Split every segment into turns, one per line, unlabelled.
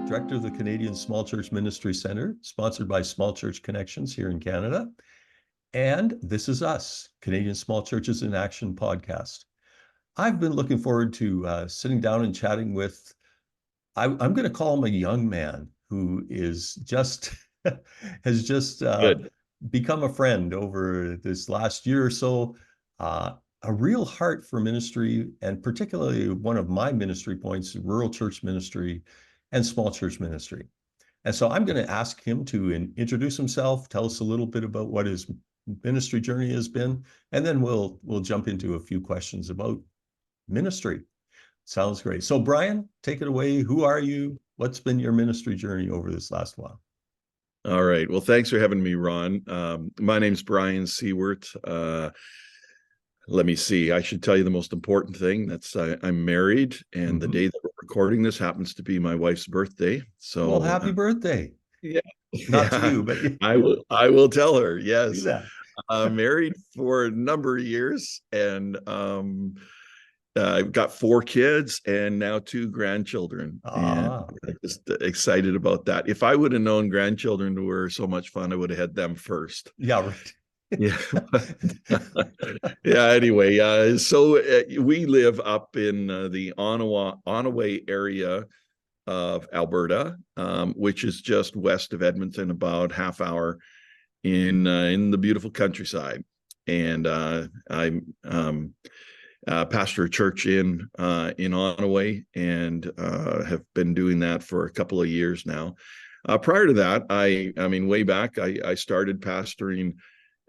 Director of the Canadian Small Church Ministry Center, sponsored by Small Church Connections here in Canada. And this is us, Canadian Small Churches in Action podcast. I've been looking forward to sitting down and chatting with, I'm going to call him a young man who is just, has just
Good.
become a friend over this last year or so. A real heart for ministry, and particularly one of my ministry points, rural church ministry and small church ministry. And so I'm going to ask him to introduce himself, tell us a little bit about what his ministry journey has been, and then we'll jump into a few questions about ministry. Sounds great. So Brian, take it away. Who are you? What's been your ministry journey over this last while?
All right. Well, thanks for having me, Ron. My name's Brian Siewert. Let me see. I should tell you the most important thing. That's I'm married, and the day that we're recording this happens to be my wife's birthday.
Well,
So,
happy birthday.
yeah,
Not to
yeah,
you, but
I will tell her.
do
Yes,
that.
married for a number of years, and I've got 4 kids and now 2 grandchildren, and
Ah,
just excited about that. If I would have known grandchildren were so much fun, I would have had them first.
yeah, right.
Yeah. Yeah. Anyway, so we live up in the Onoway area of Alberta, which is just west of Edmonton, about half hour in the beautiful countryside. And I pastor a church in Onoway, and have been doing that for a couple of years now. Prior to that, I mean, way back, I started pastoring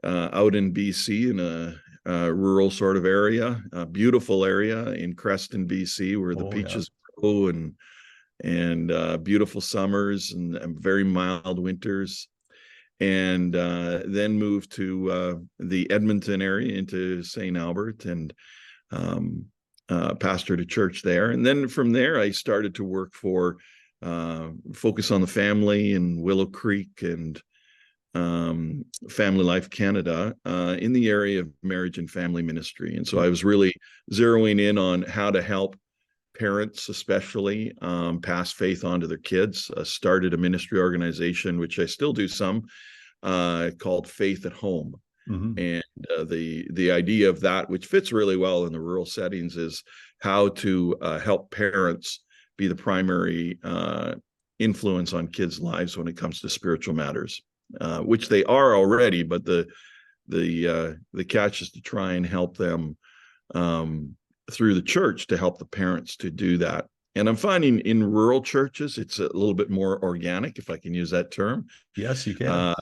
out in BC in a rural sort of area, a beautiful area in Creston, BC, where the
Oh, yeah.
peaches grow and beautiful summers and very mild winters. And then moved to the Edmonton area into St. Albert, and pastored a church there. And then from there, I started to work for Focus on the Family in Willow Creek and Family Life Canada in the area of marriage and family ministry. And so I was really zeroing in on how to help parents, especially, pass faith on to their kids. Started a ministry organization, which I still do some, called Faith at Home.
Mm-hmm.
And the idea of that, which fits really well in the rural settings, is how to help parents be the primary influence on kids' lives when it comes to spiritual matters. Which they are already, but the catch is to try and help them through the church to help the parents to do that. And I'm finding in rural churches, it's a little bit more organic, if I can use that term.
Yes, you can.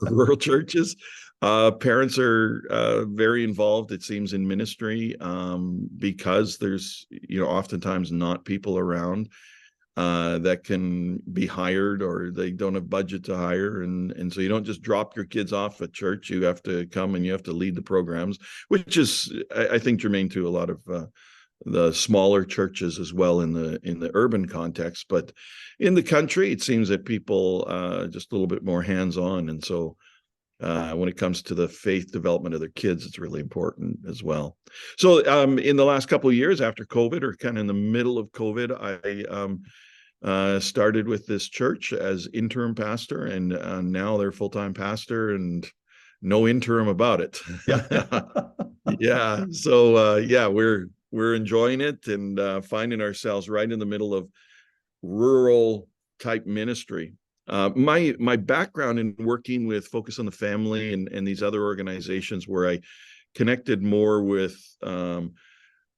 Rural churches, parents are very involved, it seems, in ministry, because there's, oftentimes not people around that can be hired, or they don't have budget to hire. And so you don't just drop your kids off at church. You have to come and you have to lead the programs, which is, I think, germane to a lot of the smaller churches as well in the urban context. But in the country, it seems that people just a little bit more hands-on. And so when it comes to the faith development of their kids, it's really important as well. So in the last couple of years after COVID, or kind of in the middle of COVID, I started with this church as interim pastor, and now they're full-time pastor, and no interim about it.
Yeah.
Yeah. So yeah, we're enjoying it, and finding ourselves right in the middle of rural type ministry. My background in working with Focus on the Family and these other organizations, where I connected more with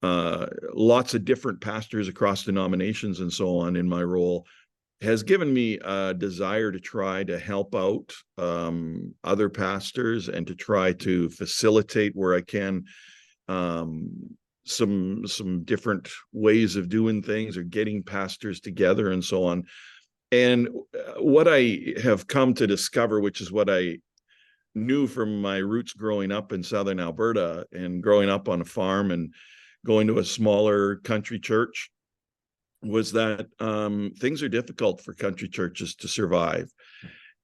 lots of different pastors across denominations and so on in my role, has given me a desire to try to help out other pastors and to try to facilitate where I can some different ways of doing things, or getting pastors together and so on. And what I have come to discover, which is what I knew from my roots growing up in southern Alberta and growing up on a farm and going to a smaller country church, was that things are difficult for country churches to survive.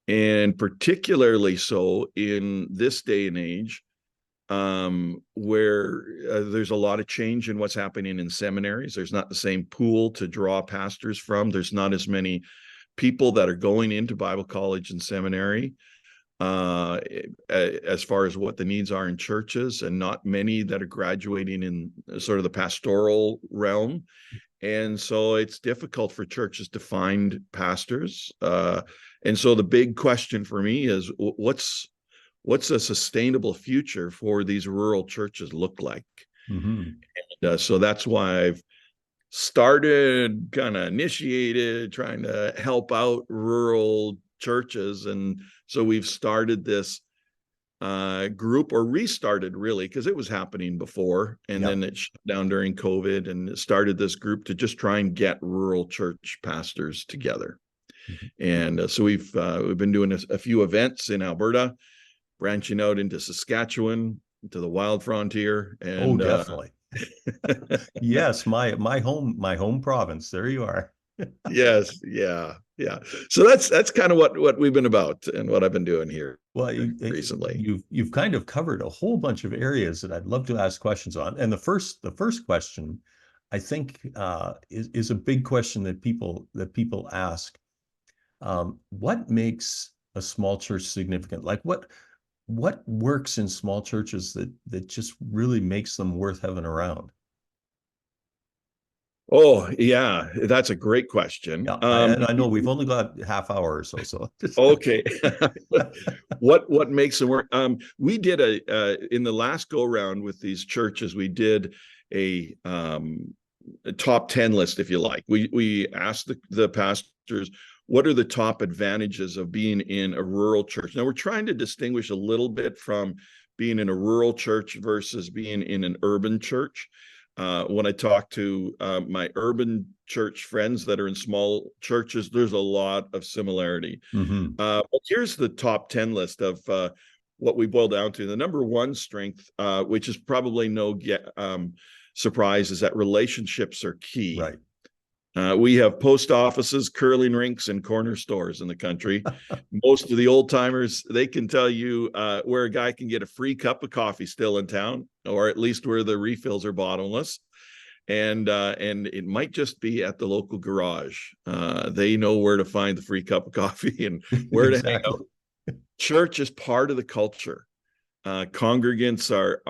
And particularly so in this day and age, where there's a lot of change in what's happening in seminaries. There's not the same pool to draw pastors from. There's not as many people that are going into Bible college and seminary, as far as what the needs are in churches, and not many that are graduating in sort of the pastoral realm. And so it's difficult for churches to find pastors. And so the big question for me is, what's a sustainable future for these rural churches look like?
Mm-hmm.
So that's why I've started, kind of initiated, trying to help out rural churches. And so we've started this group, or restarted really, because it was happening before, and
Yeah.
then it shut down during COVID, and started this group to just try and get rural church pastors together.
Mm-hmm.
And so we've been doing a few events in Alberta, branching out into Saskatchewan, to the wild frontier,
Oh,
and
definitely. Yes, my home province. There you are.
yes, yeah, yeah. So that's kind of what we've been about, and what I've been doing here
Well,
recently.
you've kind of covered a whole bunch of areas that I'd love to ask questions on. And the first question, I think, is a big question that people ask. What makes a small church significant? Like what works in small churches that just really makes them worth having around?
Oh, yeah, that's a great question.
Yeah, and I know we've only got half hour or so, so just
Okay. What makes them work? We did in the last go round with these churches, we did a top 10 list, if you like. We asked the pastors, what are the top advantages of being in a rural church? Now, we're trying to distinguish a little bit from being in a rural church versus being in an urban church. When I talk to my urban church friends that are in small churches, there's a lot of similarity.
Mhm.
But here's the top 10 list of what we boil down to. The number one strength, which is probably no surprise, is that relationships are key.
Right.
We have post offices, curling rinks, and corner stores in the country. Most of the old timers, they can tell you where a guy can get a free cup of coffee still in town, or at least where the refills are bottomless. And it might just be at the local garage. They know where to find the free cup of coffee and where to hang
Exactly.
out. Church is part of the culture. Congregants are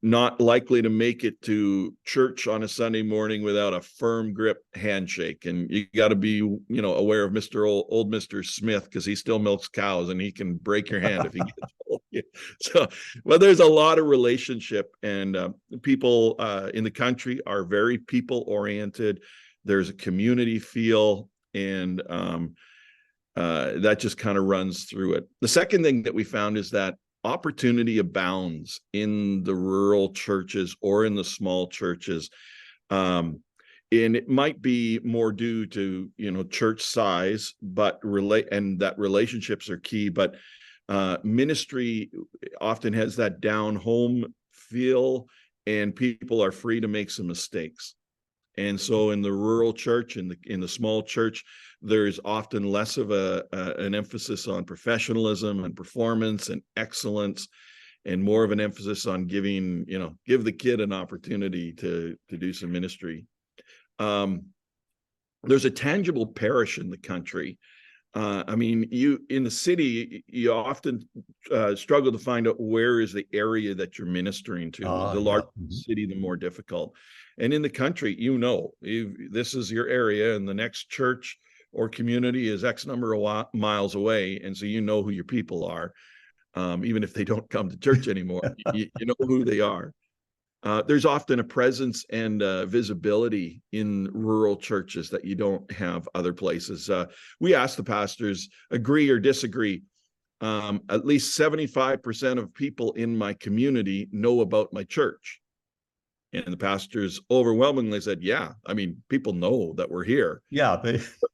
not likely to make it to church on a Sunday morning without a firm grip handshake. And you got to be, aware of old Mr. Smith, because he still milks cows and he can break your hand if he gets hold of you. So, well, there's a lot of relationship, and people in the country are very people oriented. There's a community feel, and that just kind of runs through it. The second thing that we found is that opportunity abounds in the rural churches or in the small churches. And it might be more due to, church size, but that relationships are key. But ministry often has that down home feel, and people are free to make some mistakes. And so in the rural church, in the small church, there's often less of an emphasis on professionalism and performance and excellence, and more of an emphasis on give the kid an opportunity to do some ministry. There's a tangible parish in the country. You in the city, you often struggle to find out where is the area that you're ministering to. The
Yeah.
larger the city, the more difficult. And in the country, this is your area, and the next church or community is X number of miles away, and so you know who your people are, even if they don't come to church anymore. you know who they are. There's often a presence and visibility in rural churches that you don't have other places. We ask the pastors, agree or disagree. At least 75% of people in my community know about my church. And the pastors overwhelmingly said, yeah, people know that we're here.
Yeah.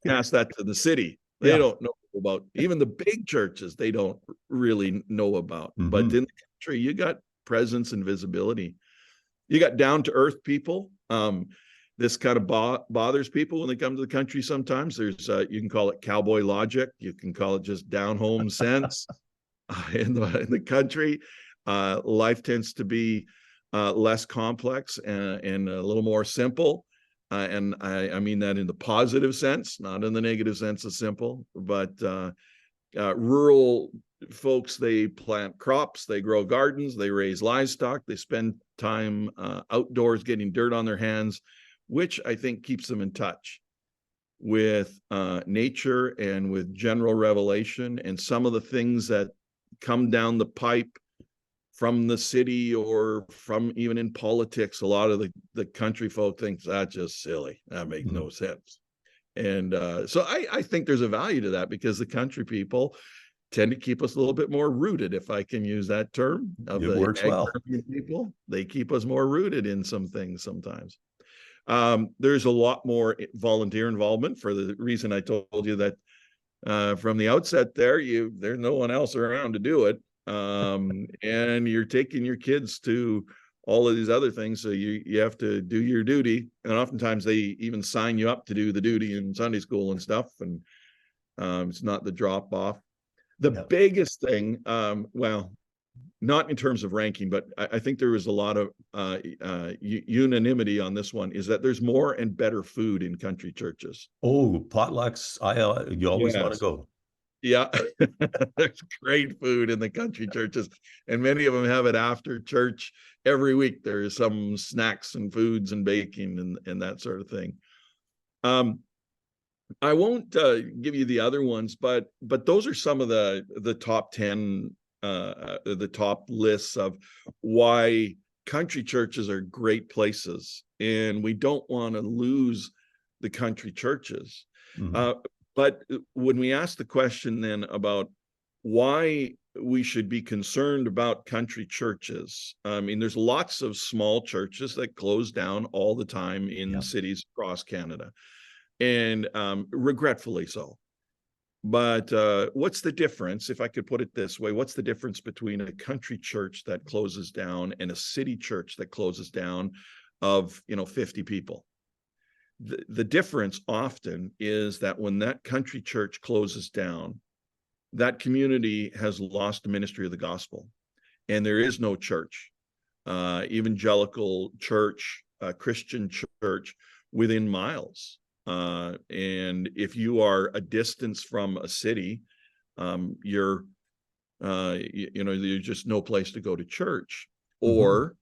Ask that to the city. They
Yeah.
don't know about, even the big churches, they don't really know about. But
Mhm.
in the country, you got presence and visibility. You got down to earth people. This kind of bothers people when they come to the country. Sometimes there's you can call it cowboy logic. You can call it just down home sense. In the country, life tends to be less complex and a little more simple. and I mean that in the positive sense, not in the negative sense of simple, but rural folks, they plant crops, they grow gardens, they raise livestock, they spend time outdoors getting dirt on their hands, which I think keeps them in touch with nature and with general revelation, and some of the things that come down the pipe from the city or from even in politics. A lot of the country folk think that's just silly. That makes no sense. And so I think there's a value to that, because the country people tend to keep us a little bit more rooted, if I can use that term, of
It
the
works well.
agrarian people. They keep us more rooted in some things sometimes. There's a lot more volunteer involvement, for the reason I told you that from the outset there's no one else around to do it. And you're taking your kids to all of these other things, so you have to do your duty, and oftentimes they even sign you up to do the duty in Sunday school and stuff, and it's not the drop off. The
Yeah.
biggest thing, well, not in terms of ranking, but I think there was a lot of unanimity on this one, is that there's more and better food in country churches.
Oh, potlucks. You always want to
Yes.
go.
Yeah, there's great food in the country churches, and many of them have it after church every week. There's some snacks and foods and baking and that sort of thing. I won't give you the other ones, but those are some of the top 10, the top lists of why country churches are great places, and we don't want to lose the country churches. But when we ask the question then about why we should be concerned about country churches, I mean, there's lots of small churches that close down all the time in cities across Canada, and regretfully so. But what's the difference, if I could put it this way, what's the difference between a country church that closes down and a city church that closes down of 50 people? The difference often is that when that country church closes down, that community has lost the ministry of the gospel, and there is no church, evangelical church, Christian church within miles. And if you are a distance from a city, you're just no place to go to church. Or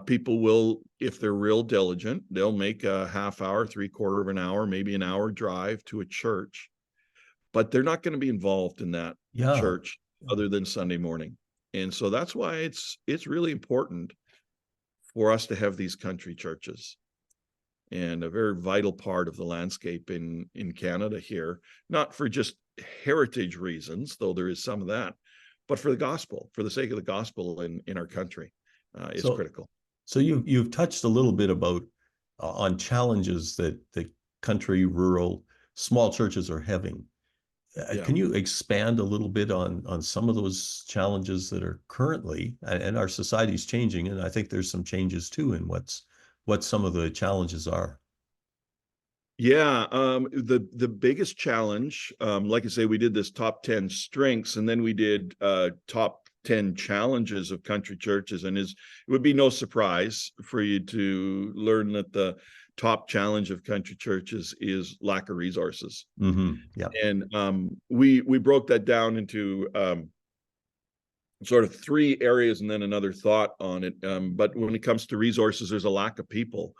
people will, if they're real diligent, they'll make a half hour, 3/4 of an hour, maybe an hour drive to a church, but they're not going to be involved in that church other than Sunday morning. And so that's why it's really important for us to have these country churches, and a very vital part of the landscape in Canada here, not for just heritage reasons, though there is some of that, but for the gospel, for the sake of the gospel in our country. Is critical.
So you've touched a little bit about on challenges that the country, rural, small churches are having. Can you expand a little bit on some of those challenges that are currently, and our society's changing, and I think there's some changes too in what some of the challenges are.
Yeah, the biggest challenge, like I say, we did this top 10 strengths, and then we did top 10 challenges of country churches, and it would be no surprise for you to learn that the top challenge of country churches is lack of resources.
Yeah.
And we broke that down into sort of 3 areas and then another thought on it. But when it comes to resources, there's a lack of people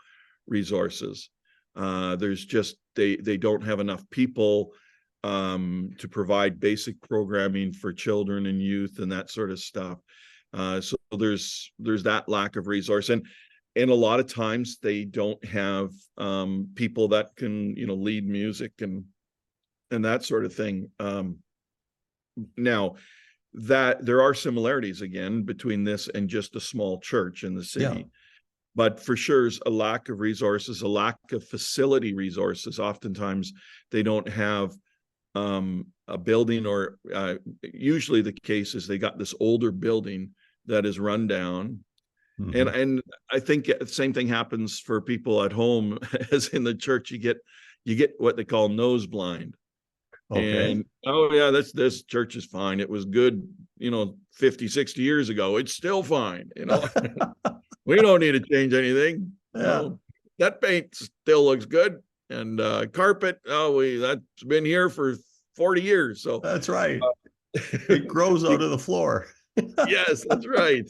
resources. There's just they don't have enough people to provide basic programming for children and youth and that sort of stuff. So there's that lack of resource, and a lot of times they don't have people that can lead music and that sort of thing. Now that there are similarities again between this and just a small church in the city. But for sure, is a lack of resources, a lack of facility resources. Oftentimes, they don't have a building, or usually the case is they got this older building that is run down. And I think the same thing happens for people at home as in the church. You get what they call nose blind.
Okay.
And this church is fine. It was good, 50, 60 years ago. It's still fine, we don't need to change anything. that paint still looks good. And carpet, that's been here for 40 years. So
That's right. It grows out of the floor.
yes, that's right.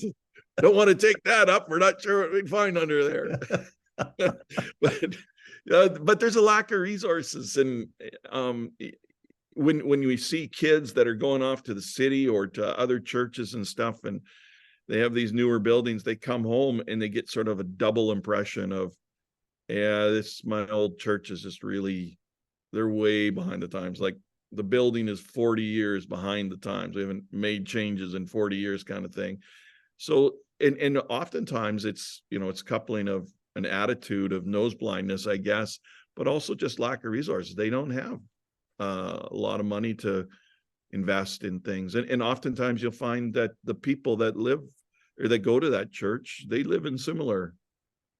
Don't want to take that up. We're not sure what we'd find under there. But there's a lack of resources, and when we see kids that are going off to the city or to other churches and stuff, and they have these newer buildings, they come home and they get sort of a double impression of, yeah, this my old church is just really, they're way behind the times. Like the building is 40 years behind the times. We haven't made changes in 40 years kind of thing. So, and oftentimes it's, it's coupling of an attitude of nose blindness, I guess, but also just lack of resources. They don't have a lot of money to invest in things. And oftentimes you'll find that the people that live or that go to that church, they live in similar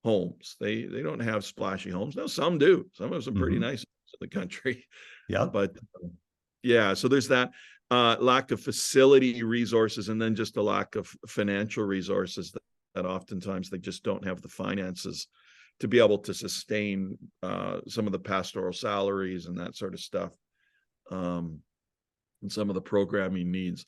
homes. They don't have splashy homes. Now some do. Some have some pretty nice homes in the country.
Yeah.
But yeah, so there's that lack of facility resources, and then just a lack of financial resources that oftentimes they just don't have the finances to be able to sustain some of the pastoral salaries and that sort of stuff, and some of the programming needs.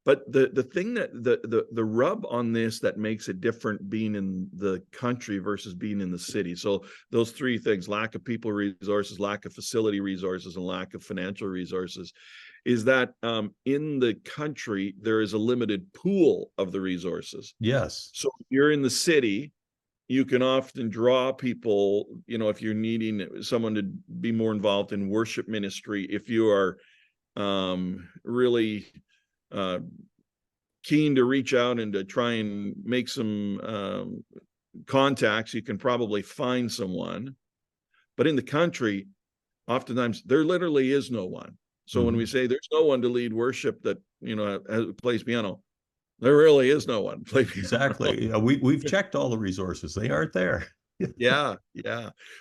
But the thing that the rub on this that makes it different being in the country versus being in the city. So those three things: lack of people resources, lack of facility resources, and lack of financial resources, is that in the country there is a limited pool of the resources.
Yes.
So if you're in the city, you can often draw people, if you're needing someone to be more involved in worship ministry, if you are really keen to reach out and to try and make some contacts, you can probably find someone. But in the country, oftentimes there literally is no one. So when we say there's no one to lead worship that plays piano, there really is no one.
Exactly. Yeah, we've checked all the resources. They aren't there.
Yeah.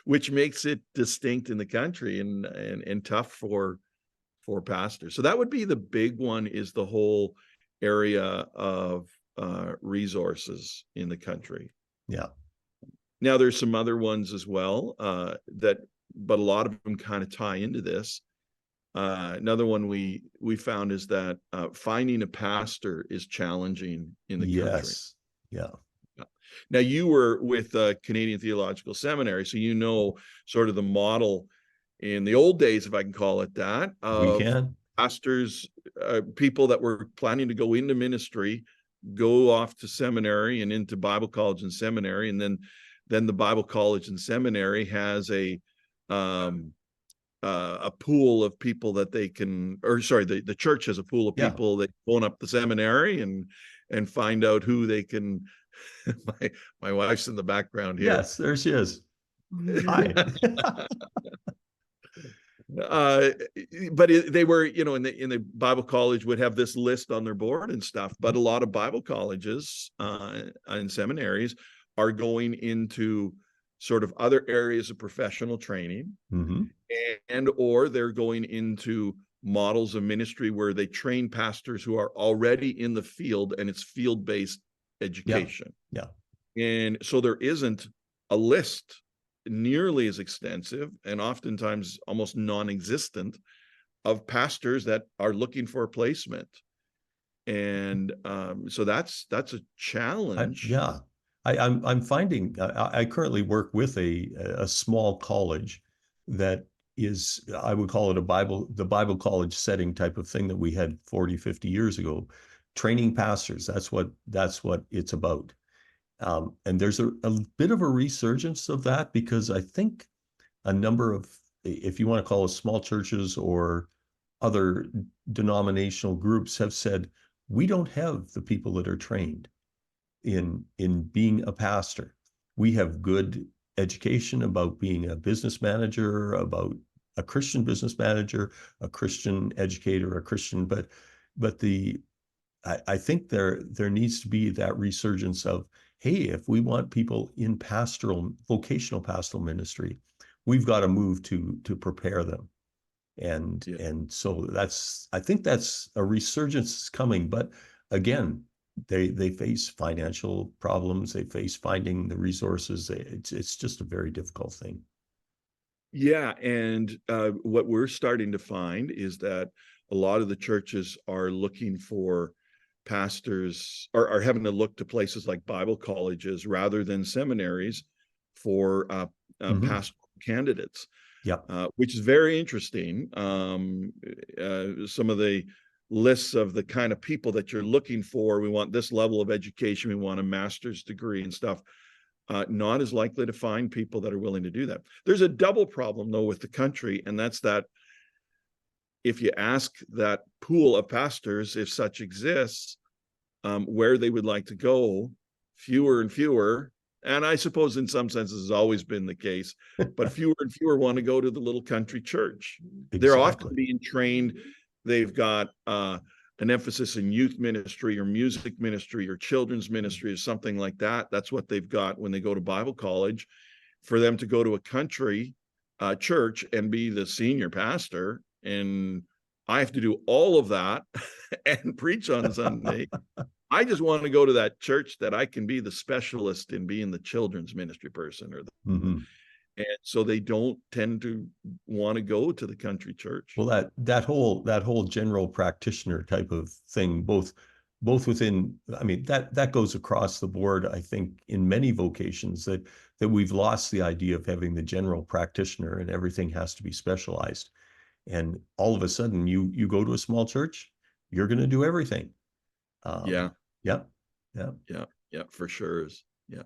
Which makes it distinct in the country and tough for pastors. So that would be the big one, is the whole area of resources in the country.
Yeah.
Now there's some other ones as well but a lot of them kind of tie into this. Another one we found is that finding a pastor is challenging in the country.
Yes. Yeah.
Now you were with Canadian Theological Seminary, so sort of the model in the old days, if I can call it that,
We can.
pastors, people that were planning to go into ministry, go off to seminary and into Bible college and seminary, and then the Bible college and seminary has a pool of people that they can, or sorry, the church has a pool of people that phone up the seminary and find out who they can. My wife's in the background here.
Yes, there she is. Hi.
But they were, in the Bible college would have this list on their board and stuff. But a lot of Bible colleges and seminaries are going into sort of other areas of professional training, and or they're going into models of ministry where they train pastors who are already in the field, and it's field-based education.
Yeah.
And so there isn't a list nearly as extensive, and oftentimes almost non-existent, of pastors that are looking for a placement. And so that's a challenge.
I'm finding I currently work with a small college that is, I would call it the Bible college setting type of thing that we had 40, 50 years ago, training pastors. That's what it's about. And there's a bit of a resurgence of that, because I think a number of, if you want to call it small churches or other denominational groups, have said, we don't have the people that are trained in being a pastor. We have good education about being a business manager, about a Christian business manager, a Christian educator, a Christian, but I think there needs to be that resurgence of, hey, if we want people in vocational pastoral ministry, we've got to move to prepare them. And so I think that's a resurgence coming. But again, they face financial problems. They face finding the resources. It's just a very difficult thing.
Yeah, and what we're starting to find is that a lot of the churches are looking for pastors, or are having to look to places like Bible colleges rather than seminaries for
Hmm.
pastoral candidates,
Yeah.
which is very interesting. Some of the lists of the kind of people that you're looking for, we want this level of education, we want a master's degree and stuff, not as likely to find people that are willing to do that. There's a double problem, though, with the country, and that's that if you ask that pool of pastors, if such exists, where they would like to go, fewer and fewer, and I suppose in some senses has always been the case, but fewer and fewer want to go to the little country church. They're often
Exactly.
being trained. They've got an emphasis in youth ministry or music ministry or children's ministry or something like that. That's what they've got when they go to Bible college. For them to go to a country church and be the senior pastor, and I have to do all of that and preach on Sunday. I just want to go to that church that I can be the specialist in being the children's ministry person, or
Hmm.
and so they don't tend to want to go to the country church.
Well, that whole general practitioner type of thing, both within, I mean, that goes across the board, I think, in many vocations, that we've lost the idea of having the general practitioner and everything has to be specialized. And all of a sudden you go to a small church, you're going to do everything.
Yeah,
Yeah, yeah,
yeah, yeah, for sure. Yeah.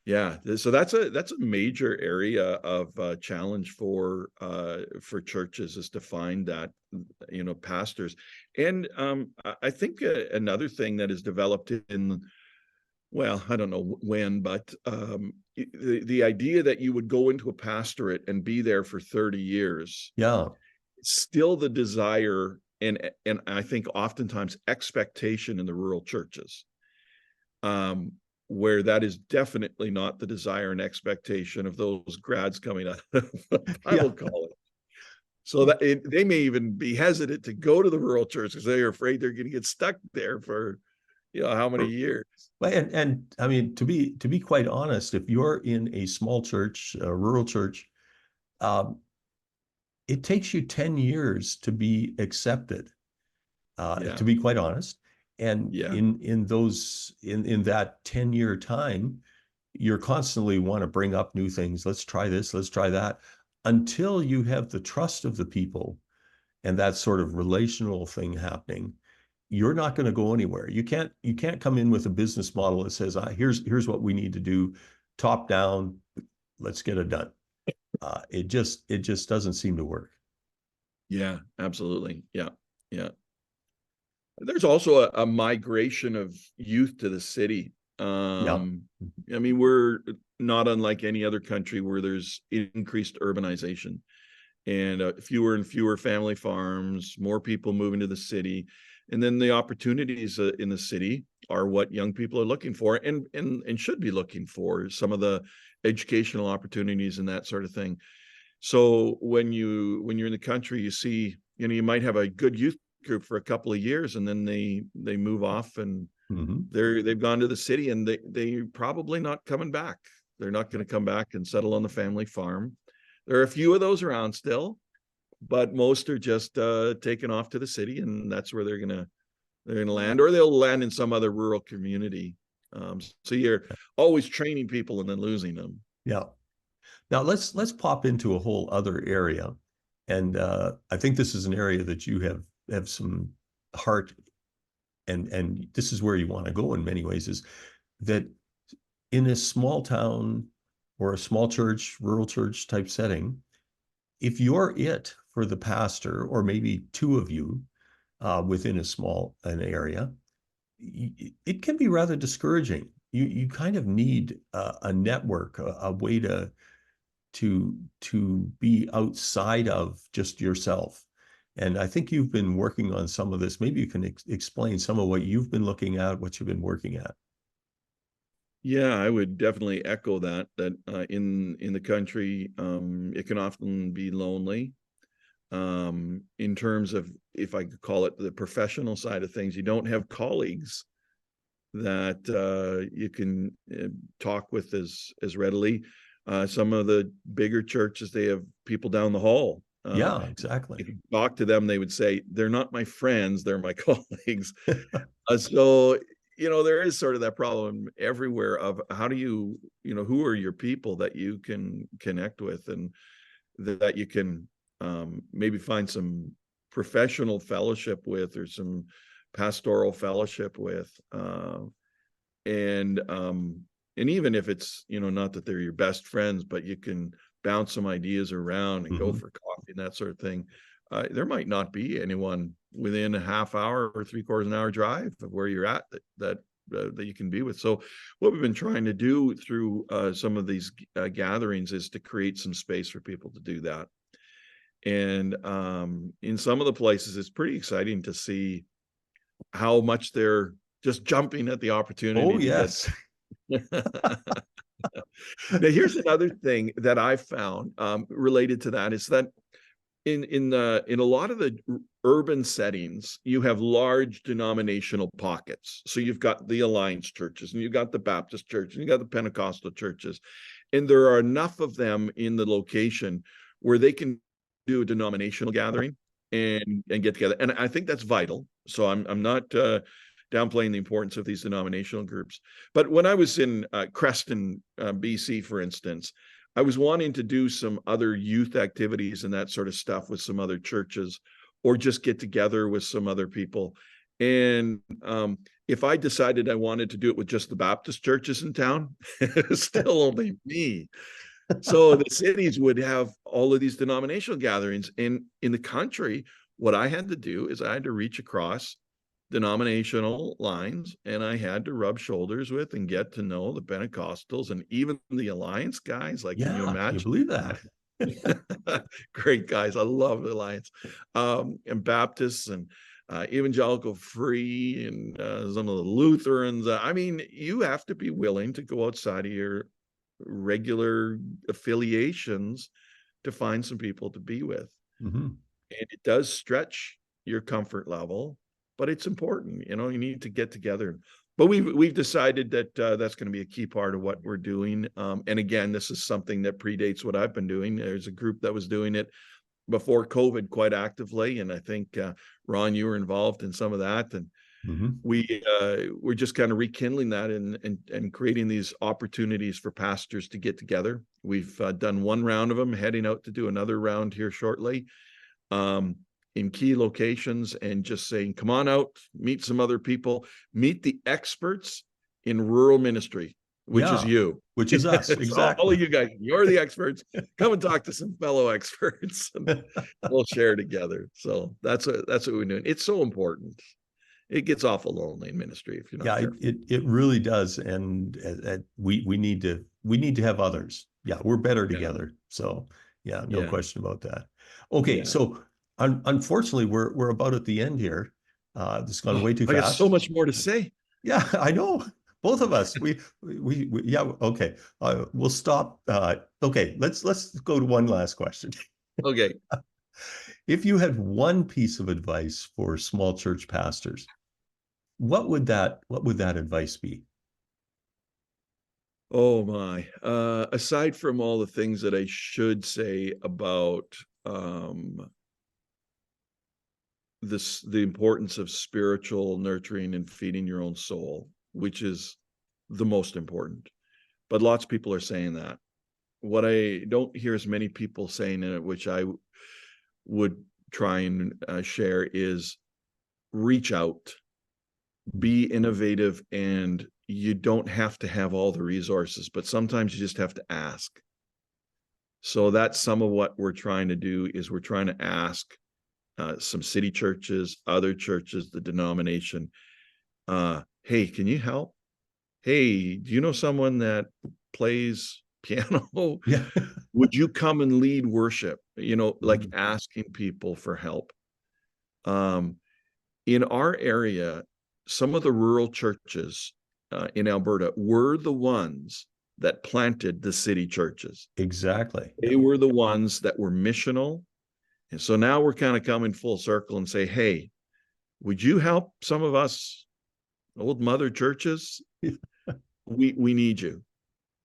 Yeah, so that's a major area of challenge for churches, is to find that, pastors. And I think another thing that is developed in, well, I don't know when, but the idea that you would go into a pastorate and be there for 30 years,
yeah.
still the desire, and I think oftentimes expectation in the rural churches, um, where that is definitely not the desire and expectation of those grads coming out of
Yeah.
Bible college. So that they may even be hesitant to go to the rural church because they're afraid they're going to get stuck there for, how many years.
Well, and I mean, to be quite honest, if you're in a small church, a rural church, um, it takes you 10 years to be accepted,
Yeah,
to be quite honest. And
yeah,
in that 10-year time, you're constantly want to bring up new things. Let's try this, let's try that, until you have the trust of the people and that sort of relational thing happening. You're not going to go anywhere. You can't come in with a business model that says, here's what we need to do, top down, let's get it done. It just doesn't seem to work.
yeah, absolutely. Yeah, yeah. There's also a migration of youth to the city.
Yeah.
I mean, we're not unlike any other country where there's increased urbanization and fewer and fewer family farms, more people moving to the city. And then the opportunities in the city are what young people are looking for, and should be looking for, some of the educational opportunities and that sort of thing. So when you're in the country, you see, you might have a good youth group for a couple of years, and then they move off, and
Hmm.
they've gone to the city, and they probably not coming back. They're not going to come back and settle on the family farm. There are a few of those around still, but most are just taken off to the city, and that's where they're gonna land, or they'll land in some other rural community. So you're always training people and then losing them.
Yeah. Now let's pop into a whole other area, and I think this is an area that you have some heart, and this is where you want to go in many ways. Is that in a small town or a small church, rural church type setting, if you're it for the pastor, or maybe two of you within an area, it can be rather discouraging. You kind of need a network, a way to be outside of just yourself. And I think you've been working on some of this. Maybe you can explain some of what you've been looking at, what you've been working at.
Yeah, I would definitely echo that. That in the country, it can often be lonely. In terms of, if I could call it, the professional side of things, you don't have colleagues that you can talk with as readily. Some of the bigger churches, they have people down the hall.
Yeah, exactly.
If you talk to them, they would say, they're not my friends, they're my colleagues. So, there is sort of that problem everywhere of how do who are your people that you can connect with, and that you can maybe find some professional fellowship with, or some pastoral fellowship with. And even if it's, not that they're your best friends, but you can bounce some ideas around and go
Mhm.
for coffee and that sort of thing. There might not be anyone within a half hour or 3/4 an hour drive of where you're at that you can be with. So what we've been trying to do through some of these gatherings is to create some space for people to do that. And in some of the places, it's pretty exciting to see how much they're just jumping at the
Oh,
opportunity to get.
yes.
Now, here's another thing that I found related to that, is that in a lot of the urban settings, you have large denominational pockets. So you've got the Alliance churches, and you've got the Baptist church, and you got the Pentecostal churches, and there are enough of them in the location where they can do a denominational gathering and get together. And I think that's vital. So I'm not downplaying the importance of these denominational groups. But when I was in Creston, BC, for instance, I was wanting to do some other youth activities and that sort of stuff with some other churches, or just get together with some other people. And if I decided I wanted to do it with just the Baptist churches in town, it was still only me. So the cities would have all of these denominational gatherings. And in the country, what I had to do is I had to reach across denominational lines, and I had to rub shoulders with and get to know the Pentecostals and even the Alliance guys. Like, can you
Yeah, can you
imagine?
believe that?
Great guys. I love the Alliance. And Baptists, and Evangelical Free, and some of the Lutherans. I mean, you have to be willing to go outside of your regular affiliations to find some people to be with.
Mhm.
And it does stretch your comfort level, but it's important. You need to get together. But we've decided that that's going to be a key part of what we're doing. And again, this is something that predates what I've been doing. There's a group that was doing it before COVID quite actively, and I think Ron, you were involved in some of that. And
Mhm.
we're just kind of rekindling that, and creating these opportunities for pastors to get together. We've done one round of them, heading out to do another round here shortly, um, in key locations, and just saying, come on out, meet some other people, meet the experts in rural ministry, which is
Yeah,
you.
which is us,
It's all
exactly.
of you guys. You're the experts. Come and talk to some fellow experts, and we'll share together. So that's what we're doing. It's so important. It gets awful lonely in ministry if you're not
Yeah, it
careful.
it it really does, and we need to have others. Yeah, we're better
Yeah,
together. So yeah, no
yeah,
question about that. Okay,
yeah.
so unfortunately, we're about at the end here. This has gone
Oh,
way too
I got so
fast.
much more to say.
Yeah, I know. Both of us. We yeah, okay. We'll stop. Okay, let's go to one last question.
Okay.
If you had one piece of advice for small church pastors, what would that advice be?
Oh my. Aside from all the things that I should say about the importance of spiritual nurturing and feeding your own soul, which is the most important. But lots of people are saying that. What I don't hear as many people saying in it, which I would try and share, is reach out, be innovative, and you don't have to have all the resources, but sometimes you just have to ask. So that's some of what we're trying to do, is we're trying to ask some city churches, other churches, the denomination, hey, can you help? Hey, do you know someone that plays piano?
Yeah.
Would you come and lead worship? Like
Mhm.
asking people for help. Um, in our area, some of the rural churches in Alberta were the ones that planted the city churches.
Exactly.
They were the ones that were missional. And so now we're kind of coming full circle and say, hey, would you help some of us old mother churches, we need you.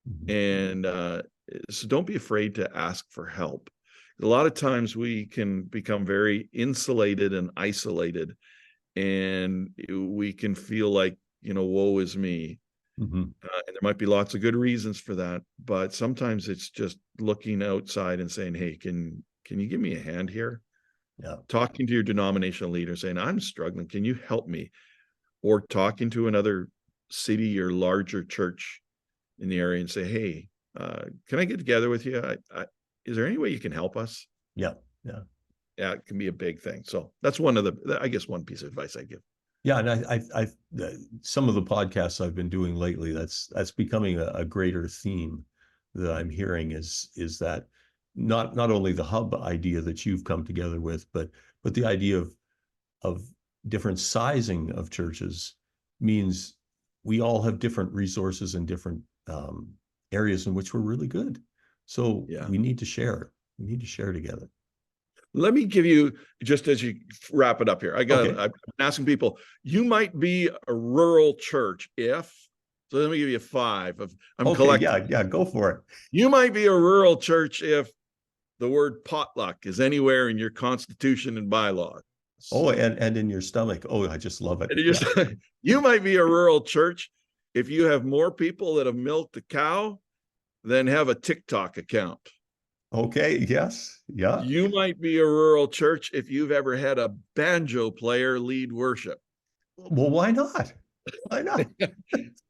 Mhm.
And so don't be afraid to ask for help. A lot of times we can become very insulated and isolated, and we can feel like, woe is me.
Mhm.
And there might be lots of good reasons for that, but sometimes it's just looking outside and saying, hey, can you give me a hand here?
Yeah.
Talking to your denominational leader, saying, I'm struggling, can you help me? Or talking to another city or larger church in the area and say, hey, can I get together with you? Is there any way you can help us?
Yeah. Yeah.
Yeah, it can be a big thing. So that's one of the, I guess, one piece of advice I give.
Yeah, and some of the podcasts I've been doing lately, that's becoming a greater theme that I'm hearing is that not only the hub idea that you've come together with, but the idea of different sizing of churches means we all have different resources and different areas in which we're really good. So
Yeah.
we need to share. We need to share together.
Let me give you, just as you wrap it up here,
Okay.
I'm asking people, you might be a rural church if, so let me give you five of, I'm
Okay.
collecting.
Yeah. Yeah. Go for it.
You might be a rural church if the word potluck is anywhere in your constitution and bylaws.
Oh, and in your stomach. Oh, I just love it.
And
Yeah.
you might be a rural church if you have more people that have milked a cow than have a TikTok account.
Okay. Yes. Yeah.
You might be a rural church if you've ever had a banjo player lead worship.
Well, why not? Why not?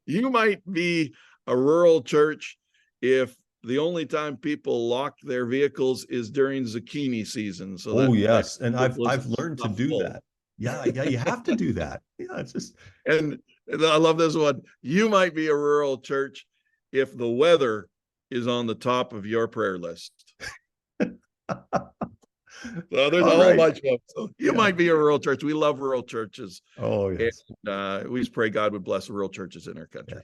You might be a rural church if the only time people lock their vehicles is during zucchini season, so
Oh,
that
yes. And
vehicle
I've
is
learned to
stuffed
do
full.
that. Yeah. Yeah. You have to do that. Yeah. It's just
And I love this one. You might be a rural church if the weather is on the top of your prayer list. So there's a
all
whole
right.
bunch of them. So you
Yeah.
might be a rural church. We love rural churches.
Oh,
And
yes.
we just pray God would bless the rural churches in our
Yeah.
country.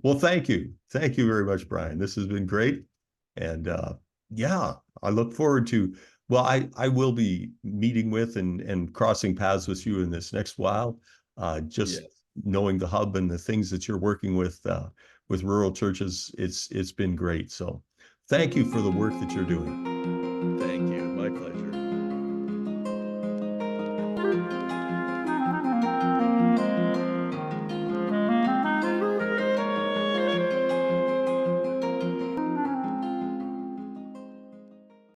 Well, thank you. Thank you very much, Brian. This has been great. And yeah, I look forward to, well, I will be meeting with and crossing paths with you in this next while. Just
Yes.
knowing the hub and the things that you're working with rural churches, it's been great. So thank you for the work that you're doing.
Thank you. My pleasure.